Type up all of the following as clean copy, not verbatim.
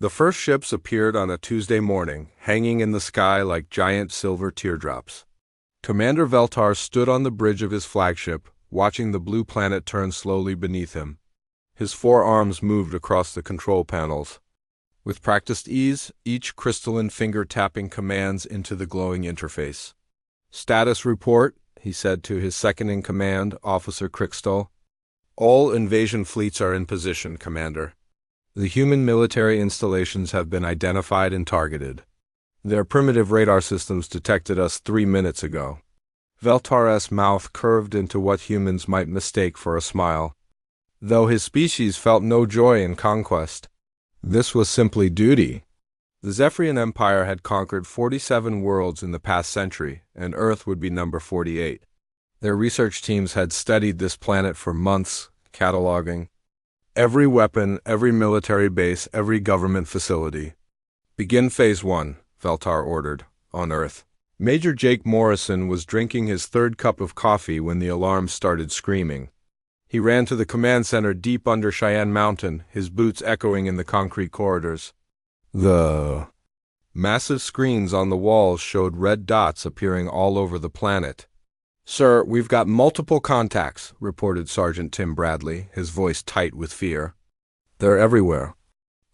The first ships appeared on a Tuesday morning, hanging in the sky like giant silver teardrops. Commander Veltar stood on the bridge of his flagship, watching the blue planet turn slowly beneath him. His four arms moved across the control panels. With practiced ease, each crystalline finger tapping commands into the glowing interface. "Status report," he said to his second-in-command, Officer Crickstall. "All invasion fleets are in position, Commander. The human military installations have been identified and targeted. Their primitive radar systems detected us 3 minutes ago." Veltar's mouth curved into what humans might mistake for a smile, though his species felt no joy in conquest. This was simply duty. The Zephyrian Empire had conquered 47 worlds in the past century, and Earth would be number 48. Their research teams had studied this planet for months, cataloging every weapon, every military base, every government facility. "Begin Phase 1, Veltar ordered, on Earth. Major Jake Morrison was drinking his third cup of coffee when the alarm started screaming. He ran to the command center deep under Cheyenne Mountain, his boots echoing in the concrete corridors. The massive screens on the walls showed red dots appearing all over the planet. "Sir, we've got multiple contacts," reported Sergeant Tim Bradley, his voice tight with fear. "They're everywhere.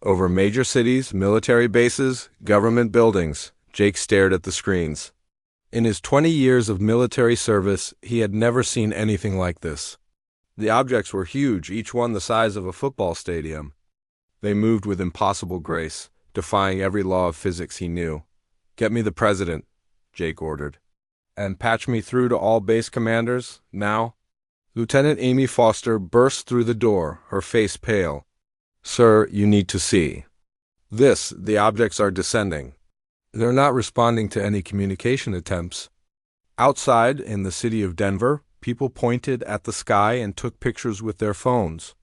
Over major cities, military bases, government buildings." Jake stared at the screens. In his 20 years of military service, he had never seen anything like this. The objects were huge, each one the size of a football stadium. They moved with impossible grace, defying every law of physics he knew. "Get me the president," Jake ordered. "And patch me through to all base commanders, now." Lieutenant Amy Foster burst through the door, her face pale. "Sir, you need to see. The objects are descending. They're not responding to any communication attempts." Outside, in the city of Denver, people pointed at the sky and took pictures with their phones.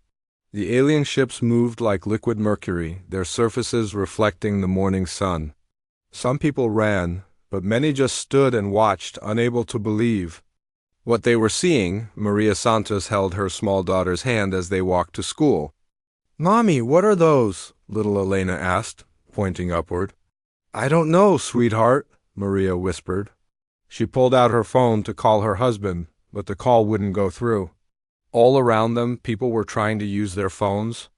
The alien ships moved like liquid mercury, their surfaces reflecting the morning sun. Some people ran, but many just stood and watched, unable to believe what they were seeing. Maria Santos held her small daughter's hand as they walked to school. "Mommy, what are those?" little Elena asked, pointing upward. "I don't know, sweetheart," Maria whispered. She pulled out her phone to call her husband, but the call wouldn't go through. All around them, people were trying to use their phones,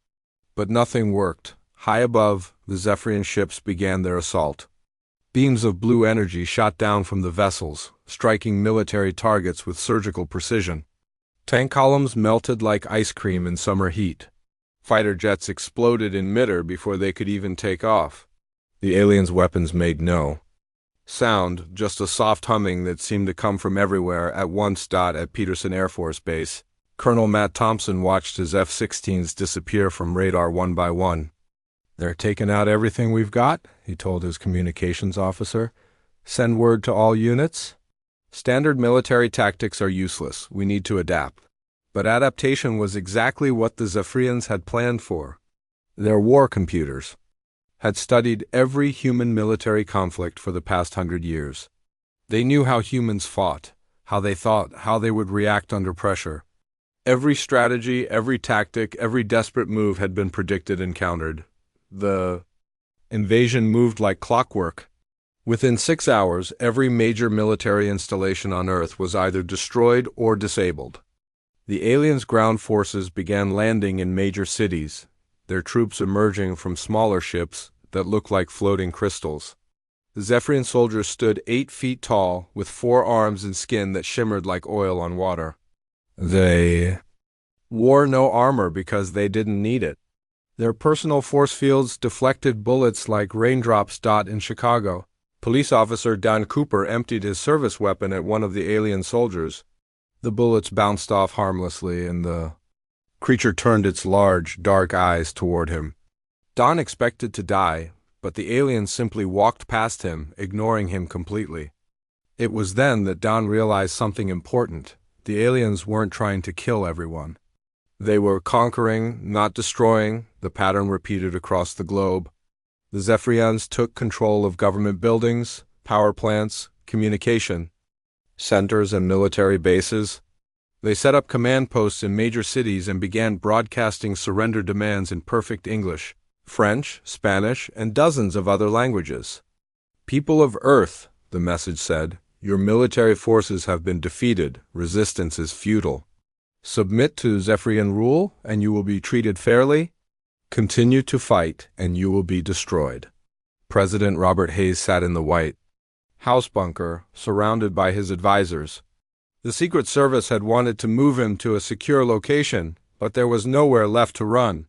but nothing worked. High above, the Zephyrian ships began their assault. Beams of blue energy shot down from the vessels, striking military targets with surgical precision. Tank columns melted like ice cream in summer heat. Fighter jets exploded in midair before they could even take off. The aliens' weapons made no sound, just a soft humming that seemed to come from everywhere at once. At Peterson Air Force Base, Colonel Matt Thompson watched his F-16s disappear from radar one by one. "They're taking out everything we've got," he told his communications officer. "Send word to all units. Standard military tactics are useless. We need to adapt." But adaptation was exactly what the Zephyrians had planned for. Their war computers had studied every human military conflict for the past 100 years. They knew how humans fought, how they thought, how they would react under pressure. Every strategy, every tactic, every desperate move had been predicted and countered. The invasion moved like clockwork. Within 6 hours, every major military installation on Earth was either destroyed or disabled. The aliens' ground forces began landing in major cities, their troops emerging from smaller ships that looked like floating crystals. The Zephyrian soldiers stood 8 feet tall, with 4 arms and skin that shimmered like oil on water. They wore no armor because they didn't need it. Their personal force fields deflected bullets like raindrops. In Chicago, police officer Don Cooper emptied his service weapon at one of the alien soldiers. The bullets bounced off harmlessly, and the creature turned its large, dark eyes toward him. Don expected to die, but the alien simply walked past him, ignoring him completely. It was then that Don realized something important. The aliens weren't trying to kill everyone. They were conquering, not destroying. The pattern repeated across the globe. The Zephyrians took control of government buildings, power plants, communication centers, and military bases. They set up command posts in major cities and began broadcasting surrender demands in perfect English. French, Spanish, and dozens of other languages. "People of Earth," the message said, "your military forces have been defeated. Resistance is futile. Submit to Zephyrian rule, and you will be treated fairly. Continue to fight, and you will be destroyed." President Robert Hayes sat in the White House bunker, surrounded by his advisors. The Secret Service had wanted to move him to a secure location, but there was nowhere left to run.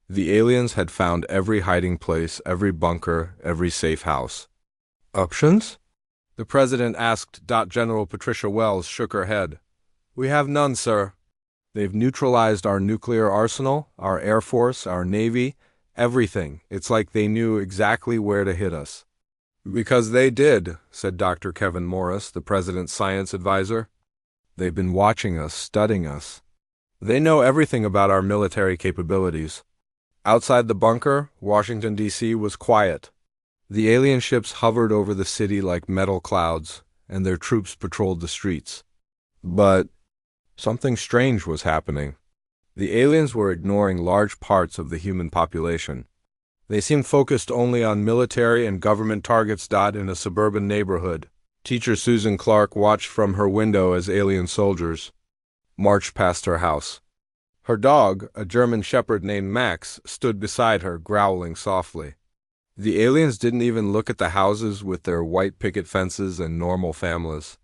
The aliens had found every hiding place, every bunker, every safe house. "Options?" the president asked. General Patricia Wells shook her head. "We have none, sir. They've neutralized our nuclear arsenal, our Air Force, our Navy, everything. It's like they knew exactly where to hit us." "Because they did," said Dr. Kevin Morris, the president's science advisor. "They've been watching us, studying us. They know everything about our military capabilities." Outside the bunker, Washington, D.C. was quiet. The alien ships hovered over the city like metal clouds, and their troops patrolled the streets. But something strange was happening. The aliens were ignoring large parts of the human population. They seemed focused only on military and government targets. In a suburban neighborhood, teacher Susan Clark watched from her window as alien soldiers marched past her house. Her dog, a German shepherd named Max, stood beside her, growling softly. The aliens didn't even look at the houses with their white picket fences and normal families.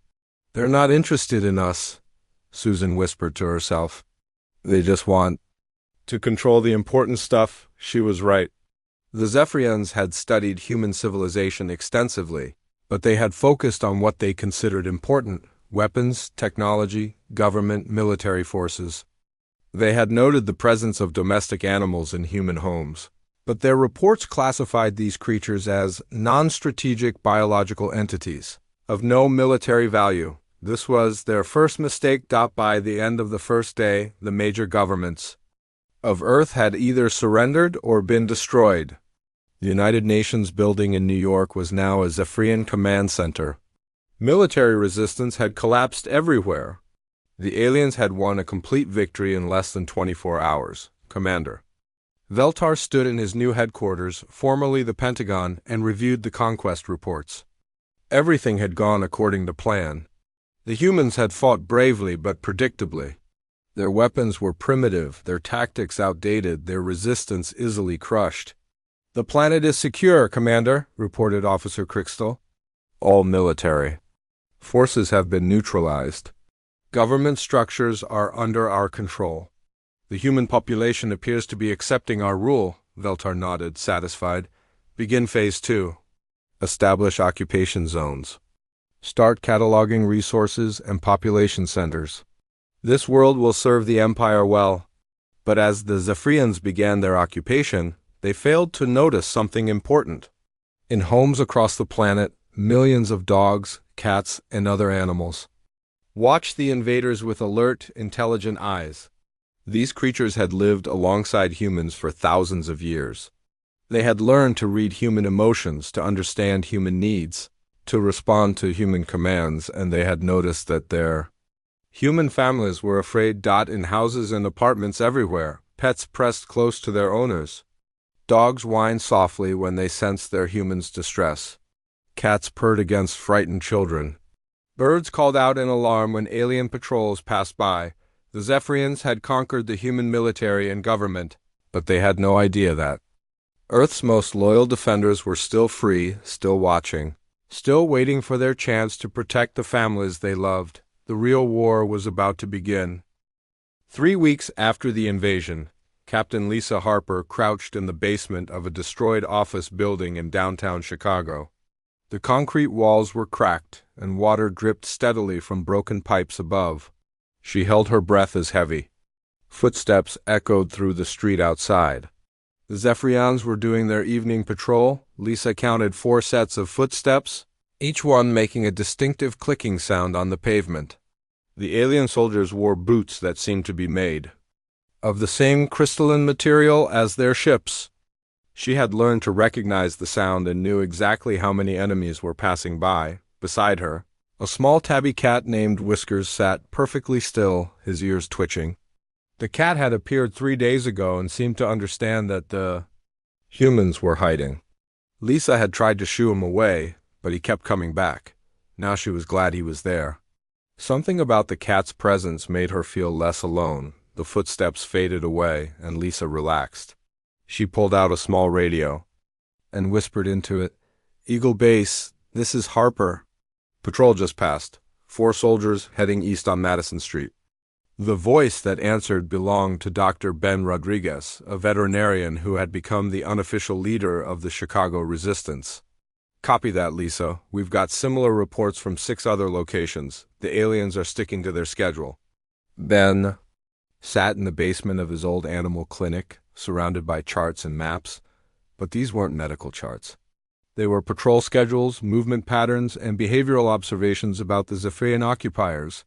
"They're not interested in us," Susan whispered to herself. "They just want to control the important stuff." She was right. The Zephyrians had studied human civilization extensively, but they had focused on what they considered important: weapons, technology, government, military forces. They had noted the presence of domestic animals in human homes, but their reports classified these creatures as non-strategic biological entities, of no military value. This was their first mistake. By the end of the first day, the major governments of Earth had either surrendered or been destroyed. The United Nations building in New York was now a Zephyrian command center. Military resistance had collapsed everywhere. The aliens had won a complete victory in less than 24 hours. Commander Veltar stood in his new headquarters, formerly the Pentagon, and reviewed the conquest reports. Everything had gone according to plan. The humans had fought bravely but predictably. Their weapons were primitive, their tactics outdated, their resistance easily crushed. "The planet is secure, Commander," reported Officer Crystal. "All military forces have been neutralized. Government structures are under our control. The human population appears to be accepting our rule." Veltar nodded, satisfied. "Begin Phase 2. Establish occupation zones. Start cataloging resources and population centers. This world will serve the Empire well." But as the Zephyrians began their occupation, they failed to notice something important. In homes across the planet, millions of dogs, cats, and other animals watched the invaders with alert, intelligent eyes. These creatures had lived alongside humans for thousands of years. They had learned to read human emotions, to understand human needs, to respond to human commands, and they had noticed that their human families were afraid. In houses and apartments everywhere, pets pressed close to their owners. Dogs whined softly when they sensed their humans' distress. Cats purred against frightened children. Birds called out in alarm when alien patrols passed by. The Zephyrians had conquered the human military and government, but they had no idea that Earth's most loyal defenders were still free, still watching, still waiting for their chance to protect the families they loved. The real war was about to begin. 3 weeks after the invasion, Captain Lisa Harper crouched in the basement of a destroyed office building in downtown Chicago. The concrete walls were cracked, and water dripped steadily from broken pipes above. She held her breath as heavy. Footsteps echoed through the street outside. The Zephyrians were doing their evening patrol. Lisa counted 4 sets of footsteps, each one making a distinctive clicking sound on the pavement. The alien soldiers wore boots that seemed to be made of the same crystalline material as their ships. She had learned to recognize the sound and knew exactly how many enemies were passing by. Beside her, a small tabby cat named Whiskers sat perfectly still, his ears twitching. The cat had appeared 3 days ago and seemed to understand that Humans were hiding. Lisa had tried to shoo him away, but he kept coming back. Now she was glad he was there. Something about the cat's presence made her feel less alone. The footsteps faded away, and Lisa relaxed. She pulled out a small radio and whispered into it, "Eagle Base, this is Harper. Patrol just passed. 4 soldiers heading east on Madison Street." The voice that answered belonged to Dr. Ben Rodriguez, a veterinarian who had become the unofficial leader of the Chicago Resistance. "Copy that, Lisa. We've got similar reports from 6 other locations. The aliens are sticking to their schedule." Ben sat in the basement of his old animal clinic, surrounded by charts and maps, but these weren't medical charts. They were patrol schedules, movement patterns, and behavioral observations about the Zephyrian occupiers.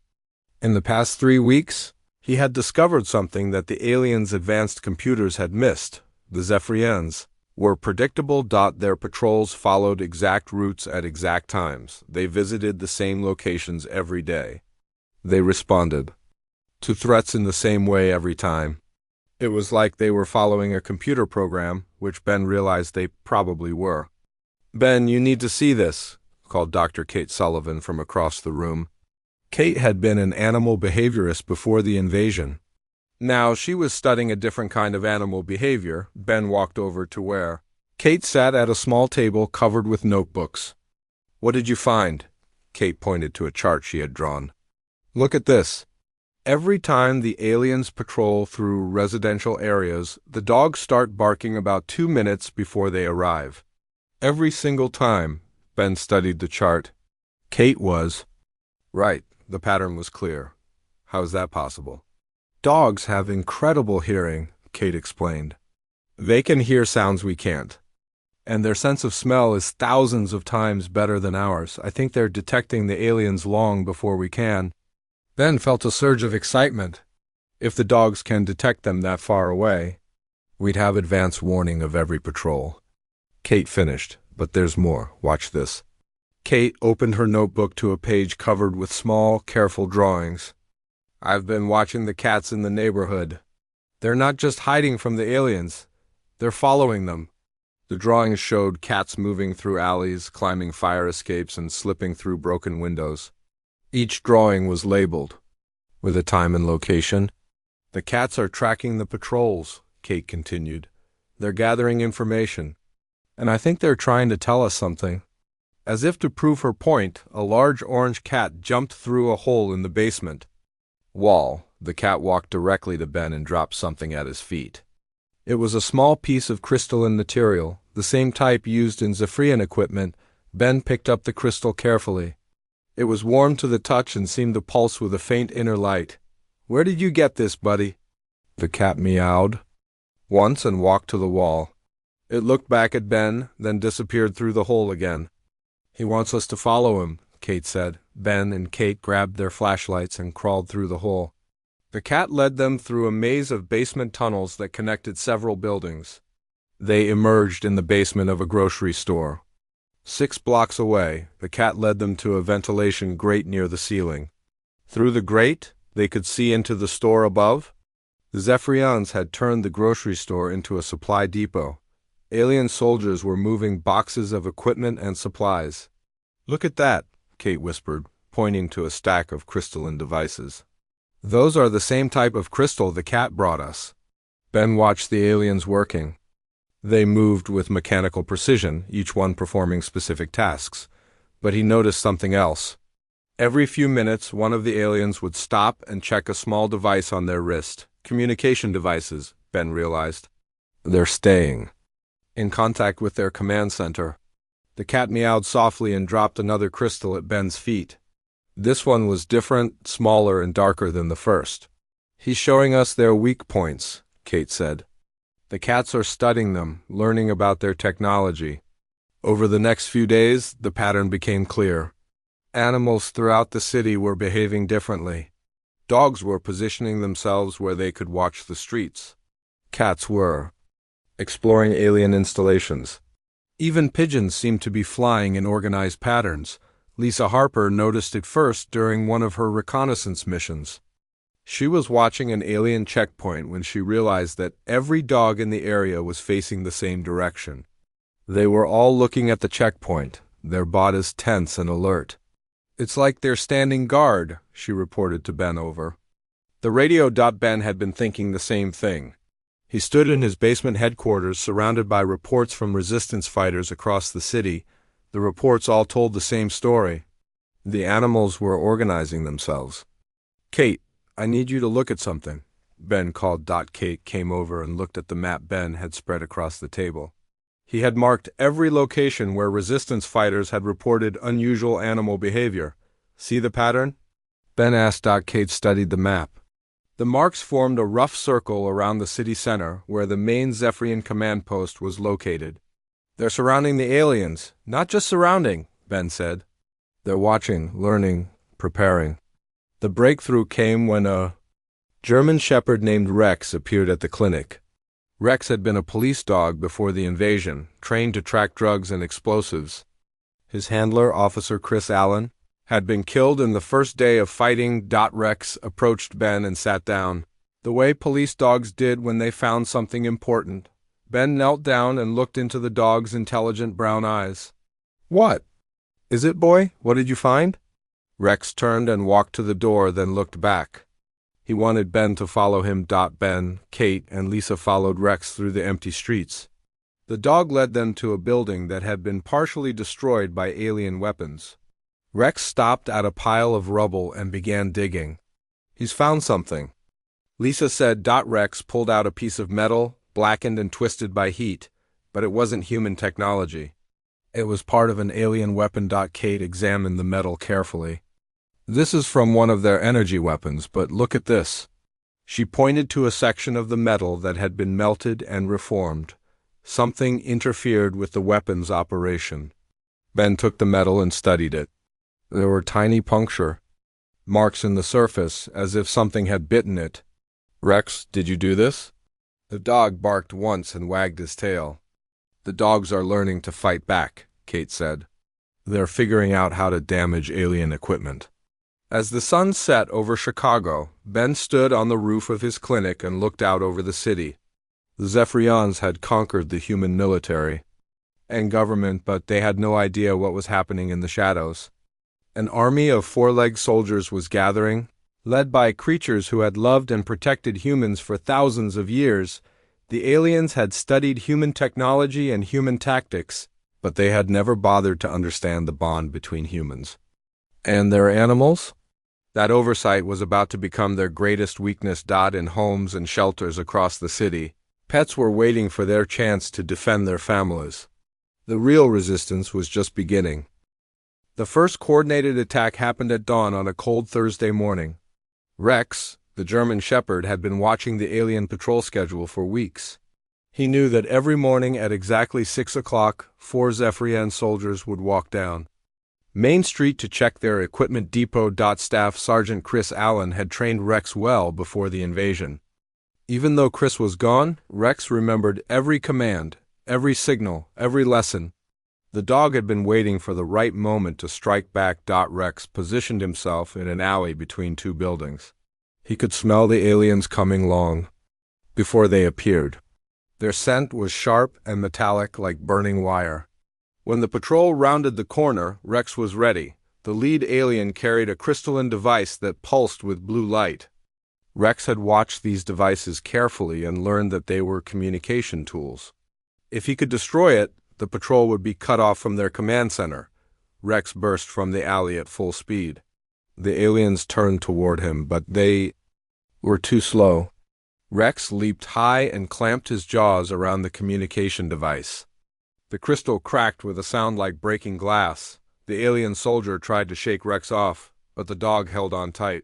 In the past 3 weeks, he had discovered something that the aliens' advanced computers had missed. The Zephyrians were predictable. Their patrols followed exact routes at exact times. They visited the same locations every day. They responded to threats in the same way every time. It was like they were following a computer program, which Ben realized they probably were. "Ben, you need to see this," called Dr. Kate Sullivan from across the room. Kate had been an animal behaviorist before the invasion. Now she was studying a different kind of animal behavior. Ben walked over to where Kate sat at a small table covered with notebooks. "What did you find?" Kate pointed to a chart she had drawn. "Look at this. Every time the aliens patrol through residential areas, the dogs start barking about 2 minutes before they arrive. Every single time." Ben studied the chart. Kate was right. The pattern was clear. "How is that possible?" "Dogs have incredible hearing," Kate explained. "They can hear sounds we can't. And their sense of smell is thousands of times better than ours. I think they're detecting the aliens long before we can." Ben felt a surge of excitement. If the dogs can detect them that far away, we'd have advance warning of every patrol. Kate finished, "But there's more. Watch this." Kate opened her notebook to a page covered with small, careful drawings. "I've been watching the cats in the neighborhood. They're not just hiding from the aliens. They're following them." The drawings showed cats moving through alleys, climbing fire escapes, and slipping through broken windows. Each drawing was labeled with a time and location. "The cats are tracking the patrols," Kate continued. "They're gathering information. And I think they're trying to tell us something." As if to prove her point, a large orange cat jumped through a hole in the basement wall. The cat walked directly to Ben and dropped something at his feet. It was a small piece of crystalline material, the same type used in Zephyrian equipment. Ben picked up the crystal carefully. It was warm to the touch and seemed to pulse with a faint inner light. "Where did you get this, buddy?" The cat meowed once and walked to the wall. It looked back at Ben, then disappeared through the hole again. "He wants us to follow him," Kate said. Ben and Kate grabbed their flashlights and crawled through the hole. The cat led them through a maze of basement tunnels that connected several buildings. They emerged in the basement of a grocery store. 6 blocks away, the cat led them to a ventilation grate near the ceiling. Through the grate, they could see into the store above. The Zephyrians had turned the grocery store into a supply depot. Alien soldiers were moving boxes of equipment and supplies. "Look at that," Kate whispered, pointing to a stack of crystalline devices. "Those are the same type of crystal the cat brought us." Ben watched the aliens working. They moved with mechanical precision, each one performing specific tasks. But he noticed something else. Every few minutes, one of the aliens would stop and check a small device on their wrist. Communication devices, Ben realized. They're staying in contact with their command center. The cat meowed softly and dropped another crystal at Ben's feet. This one was different, smaller, and darker than the first. "He's showing us their weak points," Kate said. "The cats are studying them, learning about their technology." Over the next few days, the pattern became clear. Animals throughout the city were behaving differently. Dogs were positioning themselves where they could watch the streets. Cats were exploring alien installations. Even pigeons seemed to be flying in organized patterns. Lisa Harper noticed it first during one of her reconnaissance missions. She was watching an alien checkpoint when she realized that every dog in the area was facing the same direction. They were all looking at the checkpoint, their bodies tense and alert. "It's like they're standing guard," she reported to Ben over the radio. Ben had been thinking the same thing. He stood in his basement headquarters surrounded by reports from resistance fighters across the city. The reports all told the same story. The animals were organizing themselves. "Kate, I need you to look at something," Ben called. Kate came over and looked at the map Ben had spread across the table. He had marked every location where resistance fighters had reported unusual animal behavior. "See the pattern?" Ben asked. Kate studied the map. The marks formed a rough circle around the city center where the main Zephyrian command post was located. "They're surrounding the aliens." "Not just surrounding," Ben said. "They're watching, learning, preparing." The breakthrough came when a German shepherd named Rex appeared at the clinic. Rex had been a police dog before the invasion, trained to track drugs and explosives. His handler, Officer Chris Allen, had been killed in the first day of fighting. Rex approached Ben and sat down, the way police dogs did when they found something important. Ben knelt down and looked into the dog's intelligent brown eyes. "What is it, boy? What did you find?" Rex turned and walked to the door, then looked back. He wanted Ben to follow him. Ben, Kate, and Lisa followed Rex through the empty streets. The dog led them to a building that had been partially destroyed by alien weapons. Rex stopped at a pile of rubble and began digging. "He's found something," Lisa said. Rex pulled out a piece of metal, blackened and twisted by heat, but it wasn't human technology. It was part of an alien weapon. Kate examined the metal carefully. "This is from one of their energy weapons, but look at this." She pointed to a section of the metal that had been melted and reformed. Something interfered with the weapon's operation. Ben took the metal and studied it. There were tiny puncture marks in the surface, as if something had bitten it. "Rex, did you do this?" The dog barked once and wagged his tail. "The dogs are learning to fight back," Kate said. "They're figuring out how to damage alien equipment." As the sun set over Chicago, Ben stood on the roof of his clinic and looked out over the city. The Zephyrians had conquered the human military and government, but they had no idea what was happening in the shadows. An army of four-legged soldiers was gathering, led by creatures who had loved and protected humans for thousands of years. The aliens had studied human technology and human tactics, but they had never bothered to understand the bond between humans and their animals. That oversight was about to become their greatest weakness. In homes and shelters across the city, pets were waiting for their chance to defend their families. The real resistance was just beginning. The first coordinated attack happened at dawn on a cold Thursday morning. Rex, the German shepherd, had been watching the alien patrol schedule for weeks. He knew that every morning at exactly 6 o'clock, 4 Zephyrian soldiers would walk down Main Street to check their equipment depot. Staff Sergeant Chris Allen had trained Rex well before the invasion. Even though Chris was gone, Rex remembered every command, every signal, every lesson. The dog had been waiting for the right moment to strike back. Rex positioned himself in an alley between two buildings. He could smell the aliens coming long before they appeared. Their scent was sharp and metallic like burning wire. When the patrol rounded the corner, Rex was ready. The lead alien carried a crystalline device that pulsed with blue light. Rex had watched these devices carefully and learned that they were communication tools. If he could destroy it, the patrol would be cut off from their command center. Rex burst from the alley at full speed. The aliens turned toward him, but they were too slow. Rex leaped high and clamped his jaws around the communication device. The crystal cracked with a sound like breaking glass. The alien soldier tried to shake Rex off, but the dog held on tight.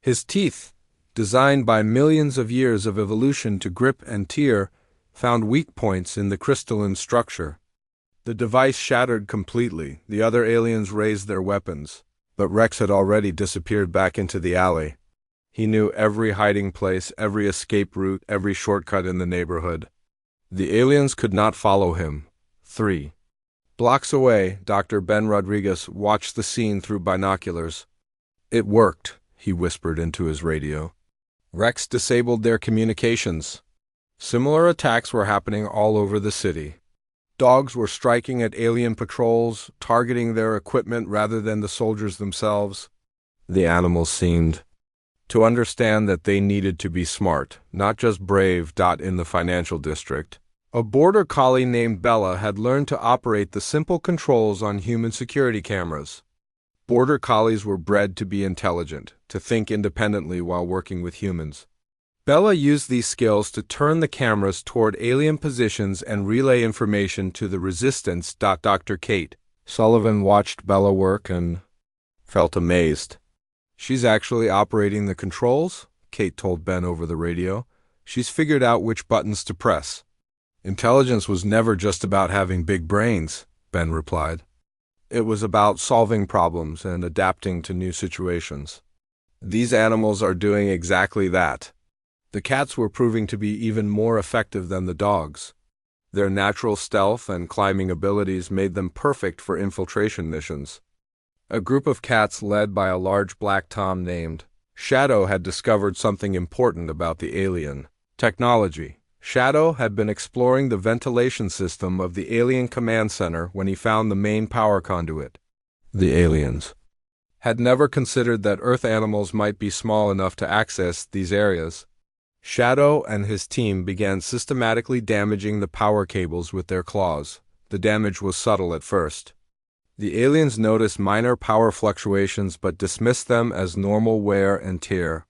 His teeth, designed by millions of years of evolution to grip and tear, found weak points in the crystalline structure. The device shattered completely. The other aliens raised their weapons, but Rex had already disappeared back into the alley. He knew every hiding place, every escape route, every shortcut in the neighborhood. The aliens could not follow him. 3 blocks away, Dr. Ben Rodriguez watched the scene through binoculars. "It worked," he whispered into his radio. Rex disabled their communications. Similar attacks were happening all over the city. Dogs were striking at alien patrols, targeting their equipment rather than the soldiers themselves. The animals seemed to understand that they needed to be smart, not just brave. In the financial district, a border collie named Bella had learned to operate the simple controls on human security cameras. Border collies were bred to be intelligent, to think independently while working with humans. Bella used these skills to turn the cameras toward alien positions and relay information to the resistance. Dr. Kate Sullivan watched Bella work and felt amazed. "She's actually operating the controls," Kate told Ben over the radio. "She's figured out which buttons to press." "Intelligence was never just about having big brains," Ben replied. "It was about solving problems and adapting to new situations. These animals are doing exactly that." The cats were proving to be even more effective than the dogs. Their natural stealth and climbing abilities made them perfect for infiltration missions. A group of cats led by a large black tom named Shadow had discovered something important about the alien technology. Shadow had been exploring the ventilation system of the alien command center when he found the main power conduit. The aliens had never considered that Earth animals might be small enough to access these areas. Shadow and his team began systematically damaging the power cables with their claws. The damage was subtle at first. The aliens noticed minor power fluctuations but dismissed them as normal wear and tear.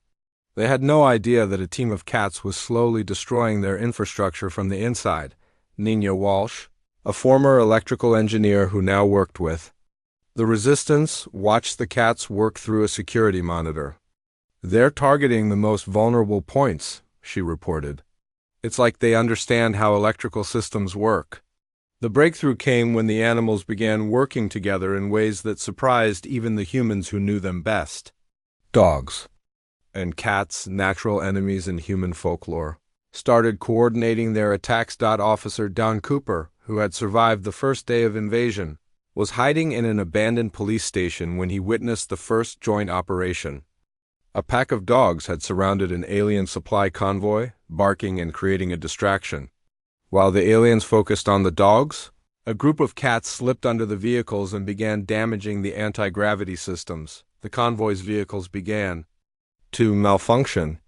They had no idea that a team of cats was slowly destroying their infrastructure from the inside. Nina Walsh, a former electrical engineer who now worked with the Resistance, watched the cats work through a security monitor. "They're targeting the most vulnerable points," she reported. "It's like they understand how electrical systems work." The breakthrough came when the animals began working together in ways that surprised even the humans who knew them best. Dogs and cats, natural enemies in human folklore, started coordinating their attacks. Officer Don Cooper, who had survived the first day of invasion, was hiding in an abandoned police station when he witnessed the first joint operation. A pack of dogs had surrounded an alien supply convoy, barking and creating a distraction. While the aliens focused on the dogs, a group of cats slipped under the vehicles and began damaging the anti-gravity systems. The convoy's vehicles began to malfunction.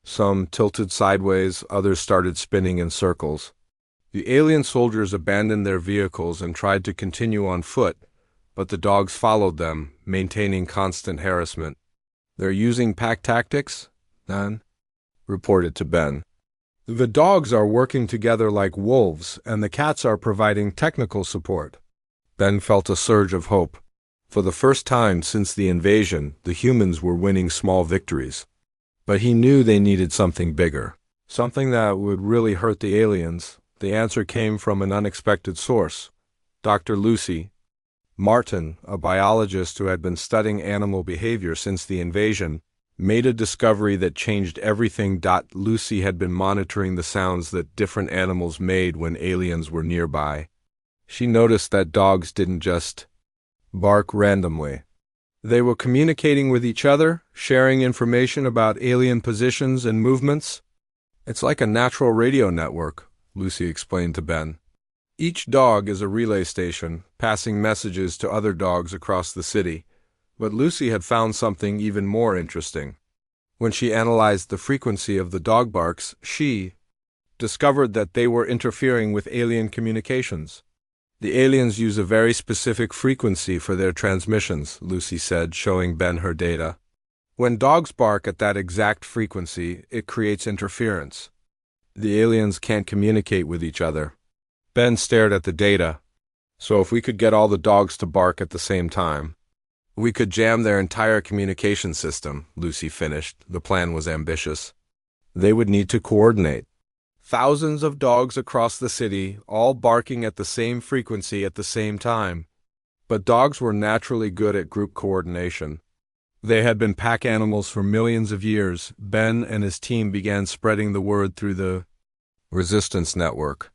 Some tilted sideways, others started spinning in circles. The alien soldiers abandoned their vehicles and tried to continue on foot, but the dogs followed them, maintaining constant harassment. "They're using pack tactics?" Nan reported to Ben. "The dogs are working together like wolves, and the cats are providing technical support." Ben felt a surge of hope. For the first time since the invasion, the humans were winning small victories. But he knew they needed something bigger, something that would really hurt the aliens. The answer came from an unexpected source. Dr. Lucy Martin, a biologist who had been studying animal behavior since the invasion, made a discovery that changed everything. Lucy had been monitoring the sounds that different animals made when aliens were nearby. She noticed that dogs didn't just bark randomly. They were communicating with each other, sharing information about alien positions and movements. "It's like a natural radio network," Lucy explained to Ben. "Each dog is a relay station, passing messages to other dogs across the city." But Lucy had found something even more interesting. When she analyzed the frequency of the dog barks, she discovered that they were interfering with alien communications. "The aliens use a very specific frequency for their transmissions," Lucy said, showing Ben her data. "When dogs bark at that exact frequency, it creates interference. The aliens can't communicate with each other." Ben stared at the data. "So if we could get all the dogs to bark at the same time, we could jam their entire communication system," Lucy finished. The plan was ambitious. They would need to coordinate. Thousands of dogs across the city, all barking at the same frequency at the same time. But dogs were naturally good at group coordination. They had been pack animals for millions of years. Ben and his team began spreading the word through the Resistance network.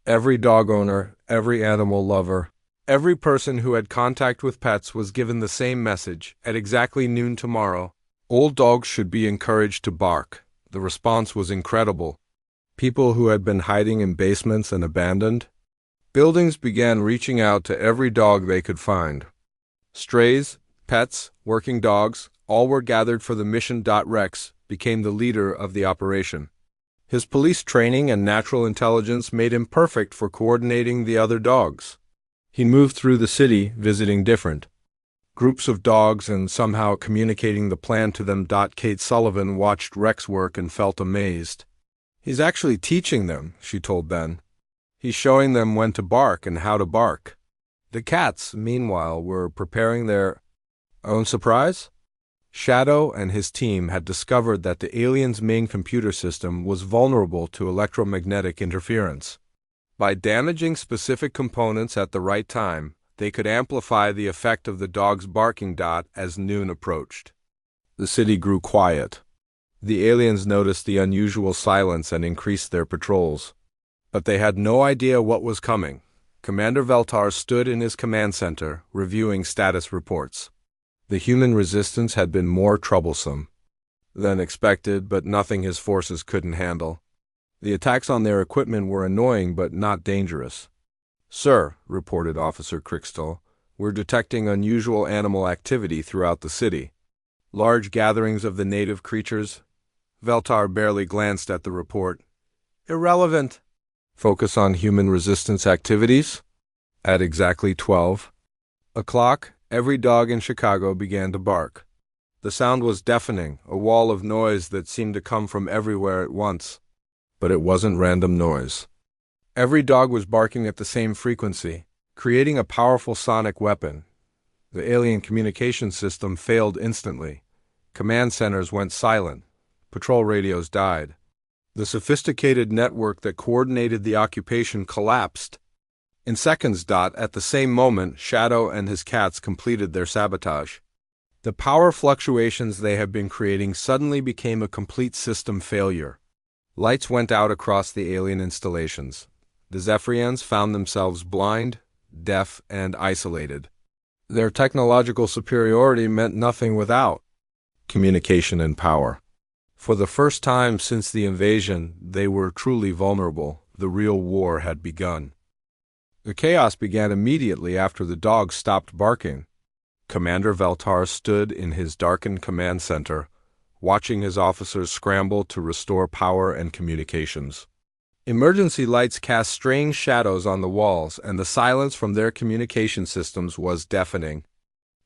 Every dog owner, every animal lover, every person who had contact with pets was given the same message. At exactly noon tomorrow, all dogs should be encouraged to bark. The response was incredible. People who had been hiding in basements and abandoned buildings began reaching out to every dog they could find. Strays, pets, working dogs, all were gathered for the mission. Rex became the leader of the operation. His police training and natural intelligence made him perfect for coordinating the other dogs. He moved through the city, visiting different groups of dogs and somehow communicating the plan to them. Kate Sullivan watched Rex work and felt amazed. "He's actually teaching them," she told Ben. "He's showing them when to bark and how to bark." The cats, meanwhile, were preparing their own surprise. Shadow and his team had discovered that the aliens' main computer system was vulnerable to electromagnetic interference. By damaging specific components at the right time, they could amplify the effect of the dogs barking. As noon approached, the city grew quiet. The aliens noticed the unusual silence and increased their patrols. But they had no idea what was coming. Commander Veltar stood in his command center, reviewing status reports. The human resistance had been more troublesome than expected, but nothing his forces couldn't handle. The attacks on their equipment were annoying but not dangerous. "Sir," reported Officer Crickstall, "we're detecting unusual animal activity throughout the city. Large gatherings of the native creatures." Veltar barely glanced at the report. "Irrelevant. Focus on human resistance activities." At exactly 12 o'clock, every dog in Chicago began to bark. The sound was deafening, a wall of noise that seemed to come from everywhere at once. But it wasn't random noise. Every dog was barking at the same frequency, creating a powerful sonic weapon. The alien communication system failed instantly. Command centers went silent. Patrol radios died. The sophisticated network that coordinated the occupation collapsed. In seconds. At the same moment, Shadow and his cats completed their sabotage. The power fluctuations they had been creating suddenly became a complete system failure. Lights went out across the alien installations. The Zephyrians found themselves blind, deaf, and isolated. Their technological superiority meant nothing without communication and power. For the first time since the invasion, they were truly vulnerable. The real war had begun. The chaos began immediately after the dogs stopped barking. Commander Veltar stood in his darkened command center, watching his officers scramble to restore power and communications. Emergency lights cast strange shadows on the walls, and the silence from their communication systems was deafening.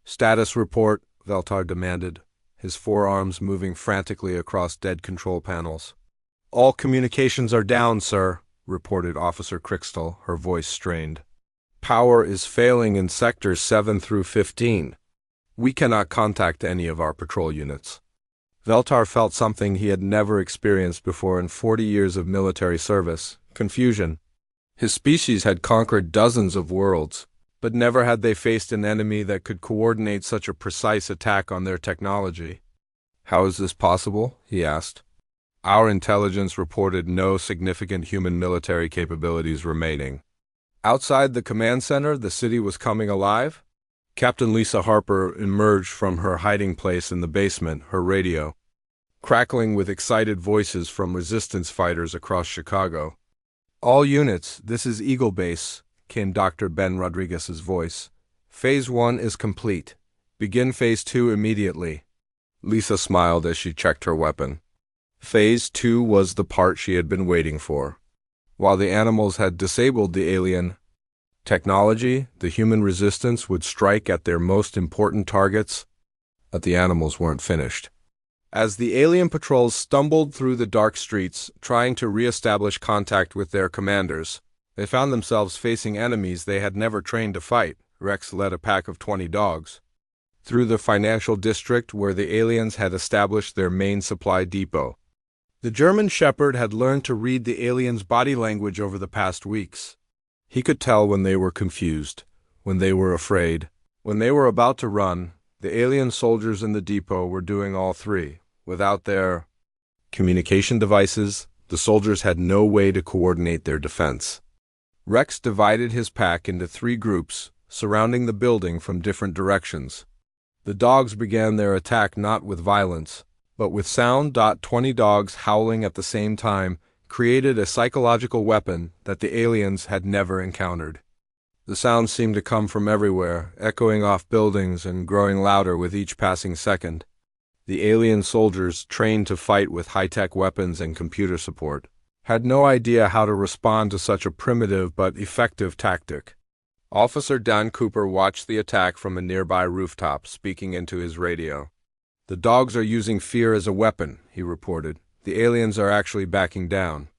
"Status report," Veltar demanded, his forearms moving frantically across dead control panels. "All communications are down, sir," reported Officer Crickstall, her voice strained. "Power is failing in sectors 7 through 15. We cannot contact any of our patrol units." Veltar felt something he had never experienced before in 40 years of military service: confusion. His species had conquered dozens of worlds, but never had they faced an enemy that could coordinate such a precise attack on their technology. "How is this possible?" he asked. "Our intelligence reported no significant human military capabilities remaining." Outside the command center, the city was coming alive. Captain Lisa Harper emerged from her hiding place in the basement, her radio crackling with excited voices from resistance fighters across Chicago. "All units, this is Eagle Base," came Dr. Ben Rodriguez's voice. "Phase 1 is complete. Begin Phase 2 immediately." Lisa smiled as she checked her weapon. Phase 2 was the part she had been waiting for. While the animals had disabled the alien technology, the human resistance would strike at their most important targets, but the animals weren't finished. As the alien patrols stumbled through the dark streets, trying to re-establish contact with their commanders, they found themselves facing enemies they had never trained to fight. Rex led a pack of 20 dogs through the financial district where the aliens had established their main supply depot. The German Shepherd had learned to read the aliens' body language over the past weeks. He could tell when they were confused, when they were afraid, when they were about to run. The alien soldiers in the depot were doing all three. Without their communication devices, the soldiers had no way to coordinate their defense. Rex divided his pack into 3 groups, surrounding the building from different directions. The dogs began their attack not with violence, but with sound. 20 dogs howling at the same time created a psychological weapon that the aliens had never encountered. The sounds seemed to come from everywhere, echoing off buildings and growing louder with each passing second. The alien soldiers, trained to fight with high-tech weapons and computer support, had no idea how to respond to such a primitive but effective tactic. Officer Dan Cooper watched the attack from a nearby rooftop, speaking into his radio. "The dogs are using fear as a weapon," he reported. "The aliens are actually backing down."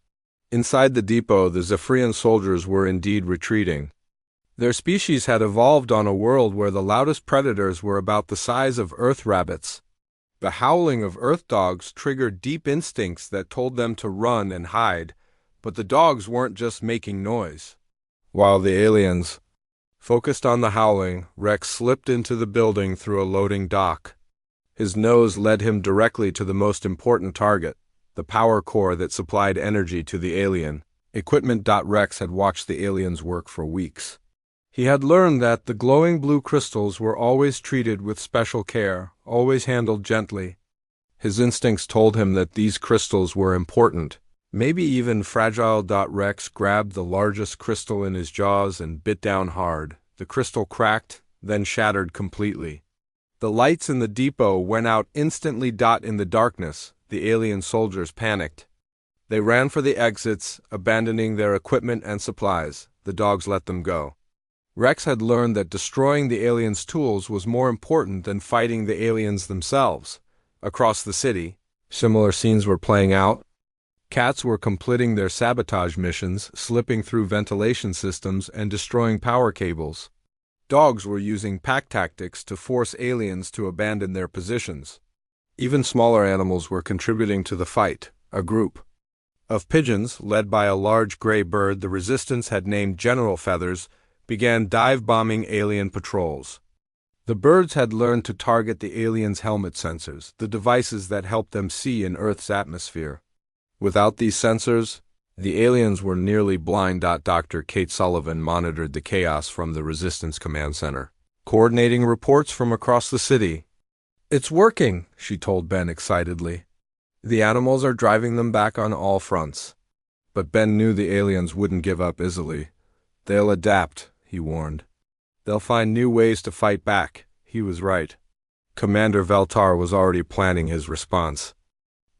Inside the depot, the Zephyrian soldiers were indeed retreating. Their species had evolved on a world where the loudest predators were about the size of Earth rabbits. The howling of Earth dogs triggered deep instincts that told them to run and hide, but the dogs weren't just making noise. While the aliens focused on the howling, Rex slipped into the building through a loading dock. His nose led him directly to the most important target, the power core that supplied energy to the alien equipment. Rex had watched the aliens work for weeks. He had learned that the glowing blue crystals were always treated with special care, always handled gently. His instincts told him that these crystals were important, maybe even fragile. Rex grabbed the largest crystal in his jaws and bit down hard. The crystal cracked, then shattered completely. The lights in the depot went out instantly. In the darkness, the alien soldiers panicked. They ran for the exits, abandoning their equipment and supplies. The dogs let them go. Rex had learned that destroying the aliens' tools was more important than fighting the aliens themselves. Across the city, similar scenes were playing out. Cats were completing their sabotage missions, slipping through ventilation systems and destroying power cables. Dogs were using pack tactics to force aliens to abandon their positions. Even smaller animals were contributing to the fight. A group of pigeons, led by a large gray bird the Resistance had named General Feathers, began dive-bombing alien patrols. The birds had learned to target the aliens' helmet sensors, the devices that helped them see in Earth's atmosphere. Without these sensors, the aliens were nearly blind. Dr. Kate Sullivan monitored the chaos from the Resistance Command Center, coordinating reports from across the city. "It's working," she told Ben excitedly. "The animals are driving them back on all fronts." But Ben knew the aliens wouldn't give up easily. "They'll adapt," he warned. "They'll find new ways to fight back." He was right. Commander Veltar was already planning his response.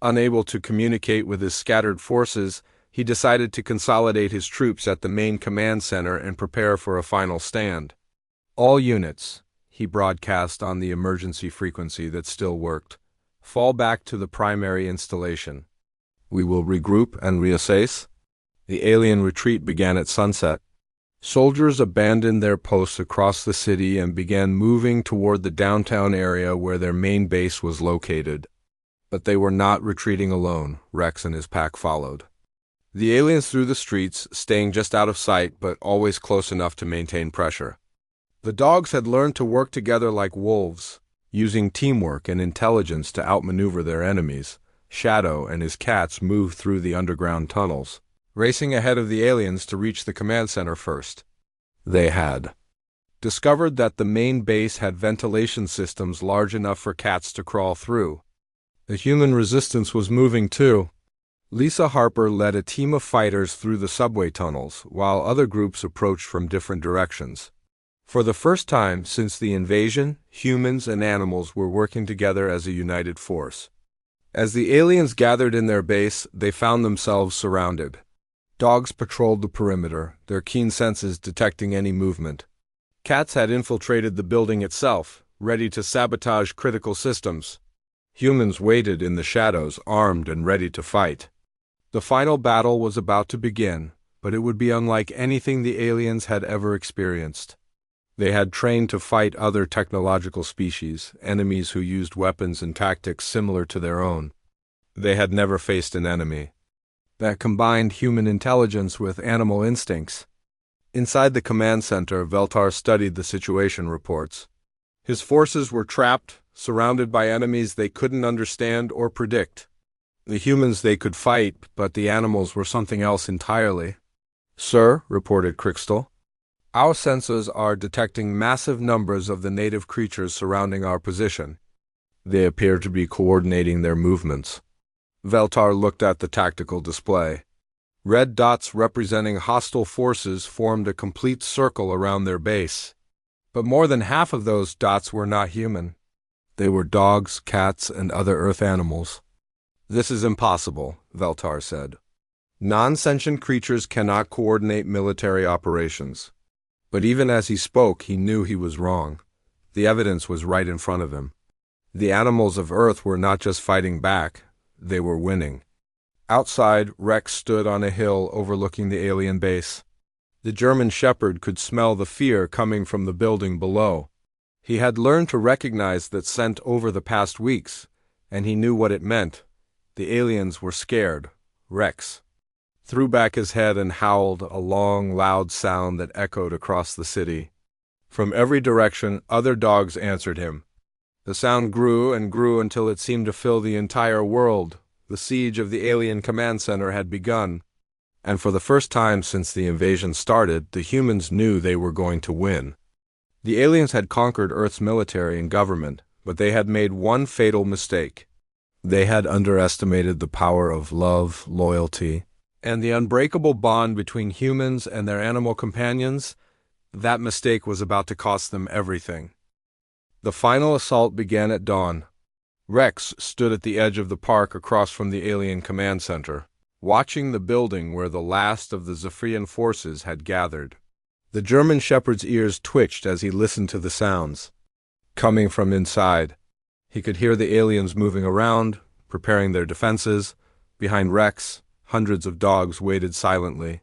Unable to communicate with his scattered forces, he decided to consolidate his troops at the main command center and prepare for a final stand. "All units," he broadcast on the emergency frequency that still worked, "fall back to the primary installation. We will regroup and reassess." The alien retreat began at sunset. Soldiers abandoned their posts across the city and began moving toward the downtown area where their main base was located. But they were not retreating alone. Rex and his pack followed. The aliens through the streets, staying just out of sight but always close enough to maintain pressure. The dogs had learned to work together like wolves, using teamwork and intelligence to outmaneuver their enemies. Shadow and his cats moved through the underground tunnels, racing ahead of the aliens to reach the command center first. They had discovered that the main base had ventilation systems large enough for cats to crawl through. The human resistance was moving too. Lisa Harper led a team of fighters through the subway tunnels, while other groups approached from different directions. For the first time since the invasion, humans and animals were working together as a united force. As the aliens gathered in their base, they found themselves surrounded. Dogs patrolled the perimeter, their keen senses detecting any movement. Cats had infiltrated the building itself, ready to sabotage critical systems. Humans waited in the shadows, armed and ready to fight. The final battle was about to begin, but it would be unlike anything the aliens had ever experienced. They had trained to fight other technological species, enemies who used weapons and tactics similar to their own. They had never faced an enemy that combined human intelligence with animal instincts. Inside the command center, Veltar studied the situation reports. His forces were trapped, surrounded by enemies they couldn't understand or predict. The humans they could fight, but the animals were something else entirely. "Sir," reported Crystal, "our sensors are detecting massive numbers of the native creatures surrounding our position. They appear to be coordinating their movements. Veltar looked at the tactical display. Red dots representing hostile forces formed a complete circle around their base. But more than half of those dots were not human. They were dogs, cats, and other Earth animals. "This is impossible," Veltar said. "Non-sentient creatures cannot coordinate military operations." But even as he spoke, he knew he was wrong. The evidence was right in front of him. The animals of Earth were not just fighting back, they were winning. Outside, Rex stood on a hill overlooking the alien base. The German shepherd could smell the fear coming from the building below. He had learned to recognize that scent over the past weeks, and he knew what it meant. The aliens were scared. Rex threw back his head and howled, a long, loud sound that echoed across the city. From every direction, other dogs answered him. The sound grew and grew until it seemed to fill the entire world. The siege of the alien command center had begun, and for the first time since the invasion started, the humans knew they were going to win. The aliens had conquered Earth's military and government, but they had made one fatal mistake. They had underestimated the power of love, loyalty, and the unbreakable bond between humans and their animal companions. That mistake was about to cost them everything. The final assault began at dawn. Rex stood at the edge of the park across from the alien command center, watching the building where the last of the Zephyrian forces had gathered. The German shepherd's ears twitched as he listened to the sounds coming from inside. He could hear the aliens moving around, preparing their defenses. Behind Rex, hundreds of dogs waited silently.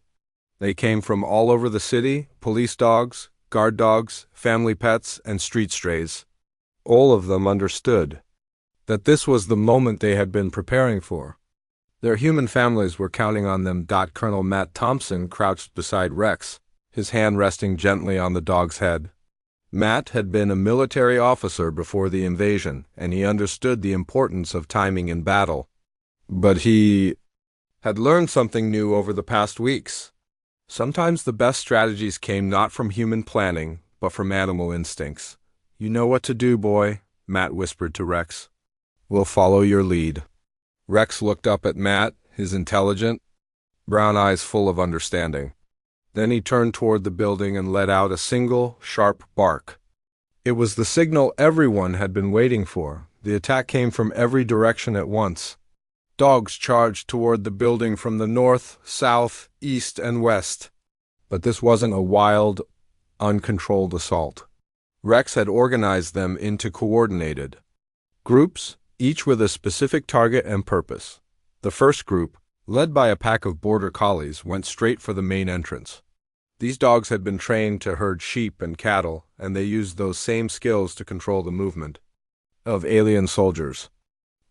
They came from all over the city: police dogs, guard dogs, family pets, and street strays. All of them understood that this was the moment they had been preparing for. Their human families were counting on them. Colonel Matt Thompson crouched beside Rex, his hand resting gently on the dog's head. Matt had been a military officer before the invasion, and he understood the importance of timing in battle. But he had learned something new over the past weeks. Sometimes the best strategies came not from human planning, but from animal instincts. "You know what to do, boy," Matt whispered to Rex. "We'll follow your lead." Rex looked up at Matt, his intelligent brown eyes full of understanding. Then he turned toward the building and let out a single, sharp bark. It was the signal everyone had been waiting for. The attack came from every direction at once. Dogs charged toward the building from the north, south, east, and west. But this wasn't a wild, uncontrolled assault. Rex had organized them into coordinated groups, each with a specific target and purpose. The first group, led by a pack of border collies, went straight for the main entrance. These dogs had been trained to herd sheep and cattle, and they used those same skills to control the movement of alien soldiers.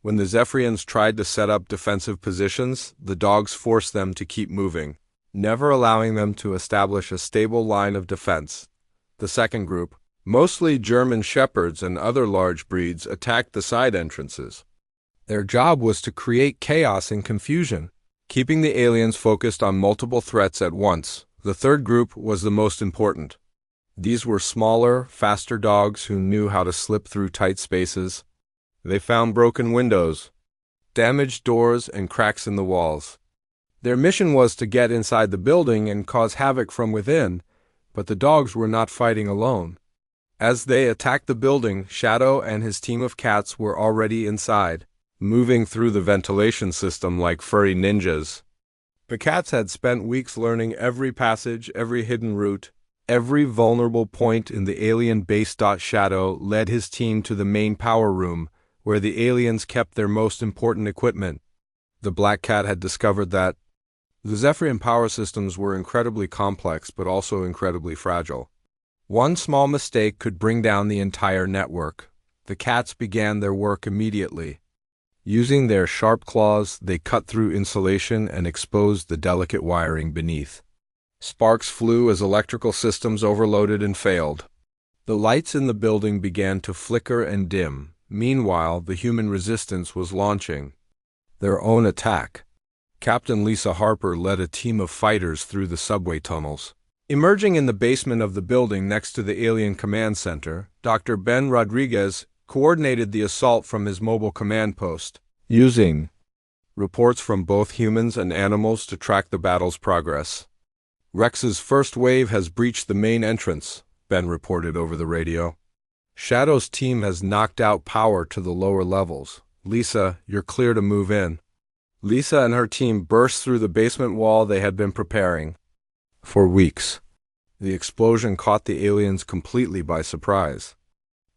When the Zephyrians tried to set up defensive positions, the dogs forced them to keep moving, never allowing them to establish a stable line of defense. The second group, mostly German shepherds and other large breeds, attacked the side entrances. Their job was to create chaos and confusion, keeping the aliens focused on multiple threats at once. The third group was the most important. These were smaller, faster dogs who knew how to slip through tight spaces. They found broken windows, damaged doors, and cracks in the walls. Their mission was to get inside the building and cause havoc from within, but the dogs were not fighting alone. As they attacked the building, Shadow and his team of cats were already inside, moving through the ventilation system like furry ninjas. The cats had spent weeks learning every passage, every hidden route, every vulnerable point in the alien base. Shadow led his team to the main power room, where the aliens kept their most important equipment. The Black Cat had discovered that the Zephyrian power systems were incredibly complex but also incredibly fragile. One small mistake could bring down the entire network. The cats began their work immediately. Using their sharp claws, they cut through insulation and exposed the delicate wiring beneath. Sparks flew as electrical systems overloaded and failed. The lights in the building began to flicker and dim. Meanwhile, the human resistance was launching their own attack. Captain Lisa Harper led a team of fighters through the subway tunnels. Emerging in the basement of the building next to the alien command center, Dr. Ben Rodriguez coordinated the assault from his mobile command post, using reports from both humans and animals to track the battle's progress. Rex's first wave has breached the main entrance, Ben reported over the radio. Shadow's team has knocked out power to the lower levels. Lisa, you're clear to move in. Lisa and her team burst through the basement wall they had been preparing for weeks. The explosion caught the aliens completely by surprise.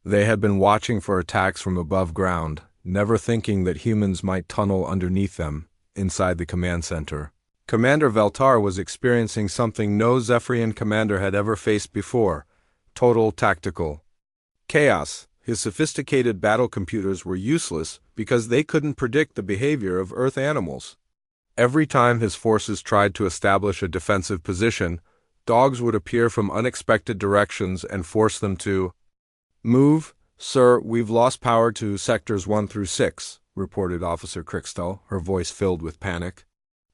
They had been watching for attacks from above ground, never thinking that humans might tunnel underneath them, inside the command center. Commander Veltar was experiencing something no Zephyrian commander had ever faced before: total tactical chaos. His sophisticated battle computers were useless because they couldn't predict the behavior of Earth animals. Every time his forces tried to establish a defensive position, dogs would appear from unexpected directions and force them to move. Sir, we've lost power to sectors 1 through 6, reported Officer Crickstall, her voice filled with panic.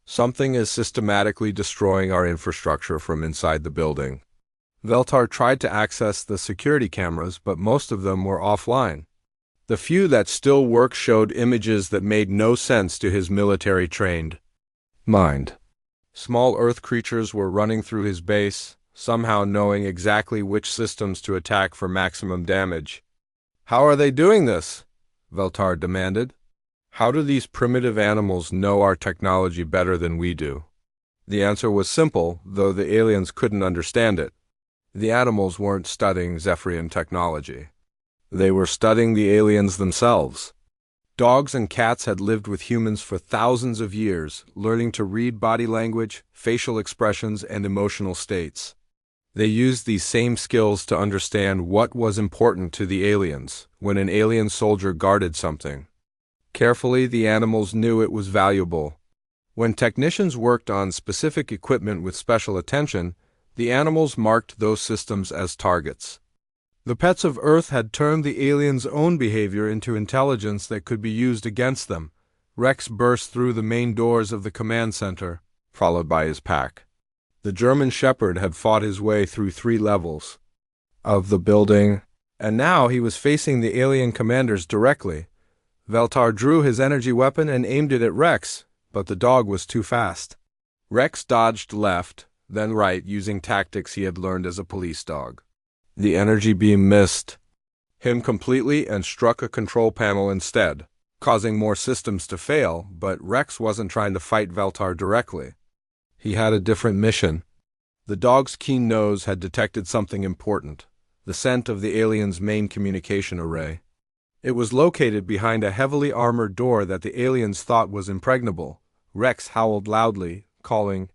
Something is systematically destroying our infrastructure from inside the building. Veltar tried to access the security cameras, but most of them were offline. The few that still worked showed images that made no sense to his military-trained mind. Small Earth creatures were running through his base, somehow knowing exactly which systems to attack for maximum damage. How are they doing this? Veltar demanded. How do these primitive animals know our technology better than we do? The answer was simple, though the aliens couldn't understand it. The animals weren't studying Zephyrian technology. They were studying the aliens themselves. Dogs and cats had lived with humans for thousands of years, learning to read body language, facial expressions, and emotional states. They used these same skills to understand what was important to the aliens when an alien soldier guarded something. Carefully, the animals knew it was valuable. When technicians worked on specific equipment with special attention, the animals marked those systems as targets. The pets of Earth had turned the aliens' own behavior into intelligence that could be used against them. Rex burst through the main doors of the command center, followed by his pack. The German Shepherd had fought his way through 3 levels of the building, and now he was facing the alien commanders directly. Veltar drew his energy weapon and aimed it at Rex, but the dog was too fast. Rex dodged left, then right, using tactics he had learned as a police dog. The energy beam missed him completely and struck a control panel instead, causing more systems to fail, but Rex wasn't trying to fight Veltar directly. He had a different mission. The dog's keen nose had detected something important: the scent of the alien's main communication array. It was located behind a heavily armored door that the aliens thought was impregnable. Rex howled loudly, calling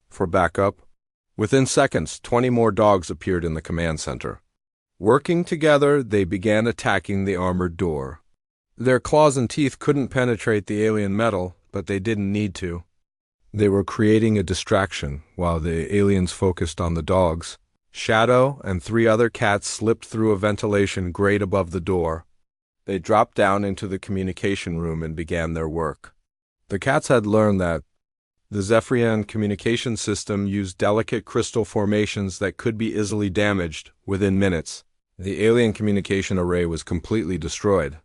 for backup. Within seconds, 20 more dogs appeared in the command center. Working together, they began attacking the armored door. Their claws and teeth couldn't penetrate the alien metal, but they didn't need to. They were creating a distraction while the aliens focused on the dogs. Shadow and 3 other cats slipped through a ventilation grate above the door. They dropped down into the communication room and began their work. The cats had learned that the Zephyrian communication system used delicate crystal formations that could be easily damaged within minutes. The alien communication array was completely destroyed.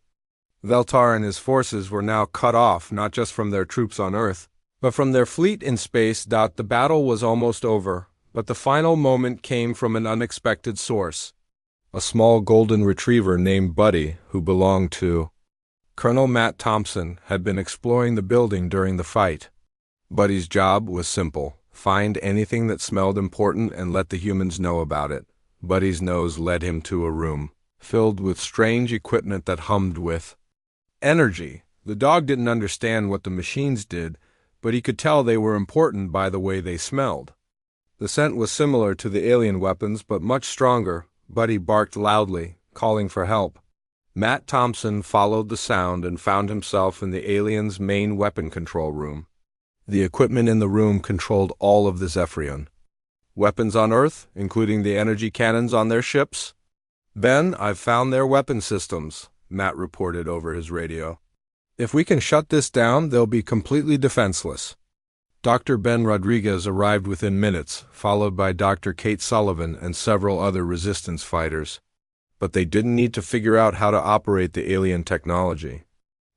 Veltar and his forces were now cut off not just from their troops on Earth, but from their fleet in space. The battle was almost over, but the final moment came from an unexpected source. A small golden retriever named Buddy, who belonged to Colonel Matt Thompson, had been exploring the building during the fight. Buddy's job was simple: find anything that smelled important and let the humans know about it. Buddy's nose led him to a room filled with strange equipment that hummed with energy. The dog didn't understand what the machines did, but he could tell they were important by the way they smelled. The scent was similar to the alien weapons, but much stronger. Buddy barked loudly, calling for help. Matt Thompson followed the sound and found himself in the aliens' main weapon control room. The equipment in the room controlled all of the Zephyrian weapons on Earth, including the energy cannons on their ships. Ben, I've found their weapon systems, Matt reported over his radio. If we can shut this down, they'll be completely defenseless. Dr. Ben Rodriguez arrived within minutes, followed by Dr. Kate Sullivan and several other resistance fighters. but they didn't need to figure out how to operate the alien technology.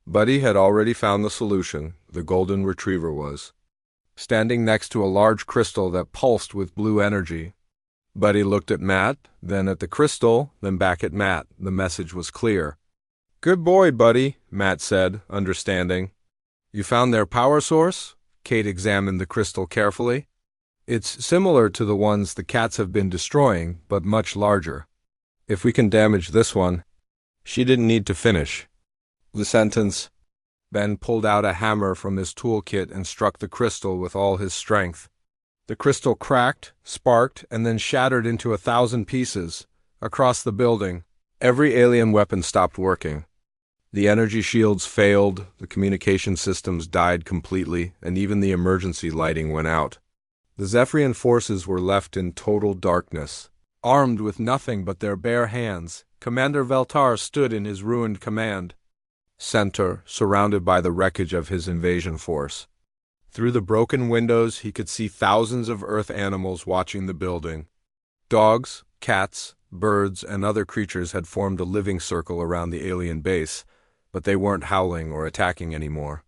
Buddy had already found the solution. The golden retriever was standing next to a large crystal that pulsed with blue energy. Buddy looked at Matt, then at the crystal, then back at Matt. The message was clear. "Good boy, Buddy," Matt said, understanding. "You found their power source?" Kate examined the crystal carefully. "It's similar to the ones the cats have been destroying, but much larger. If we can damage this one—" She didn't need to finish the sentence. Ben pulled out a hammer from his toolkit and struck the crystal with all his strength. The crystal cracked, sparked, and then shattered into 1,000 pieces. Across the building, every alien weapon stopped working. The energy shields failed, the communication systems died completely, and even the emergency lighting went out. The Zephyrian forces were left in total darkness. Armed with nothing but their bare hands, Commander Veltar stood in his ruined command center, surrounded by the wreckage of his invasion force. Through the broken windows, he could see thousands of Earth animals watching the building. Dogs, cats, birds, and other creatures had formed a living circle around the alien base, but they weren't howling or attacking anymore.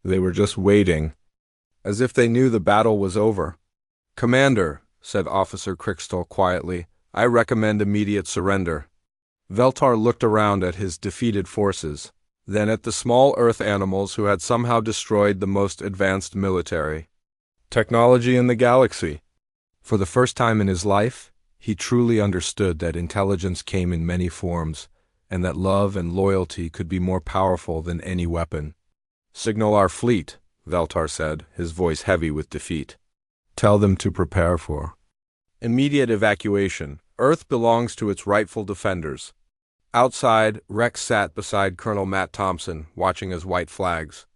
They were just waiting, as if they knew the battle was over. "Commander," said Officer Crickstall quietly, "I recommend immediate surrender." Veltar looked around at his defeated forces, then at the small Earth animals who had somehow destroyed the most advanced military technology in the galaxy. For the first time in his life, he truly understood that intelligence came in many forms, and that love and loyalty could be more powerful than any weapon. "Signal our fleet," Veltar said, his voice heavy with defeat. "Tell them to prepare for immediate evacuation. Earth belongs to its rightful defenders." Outside, Rex sat beside Colonel Matt Thompson, watching as white flags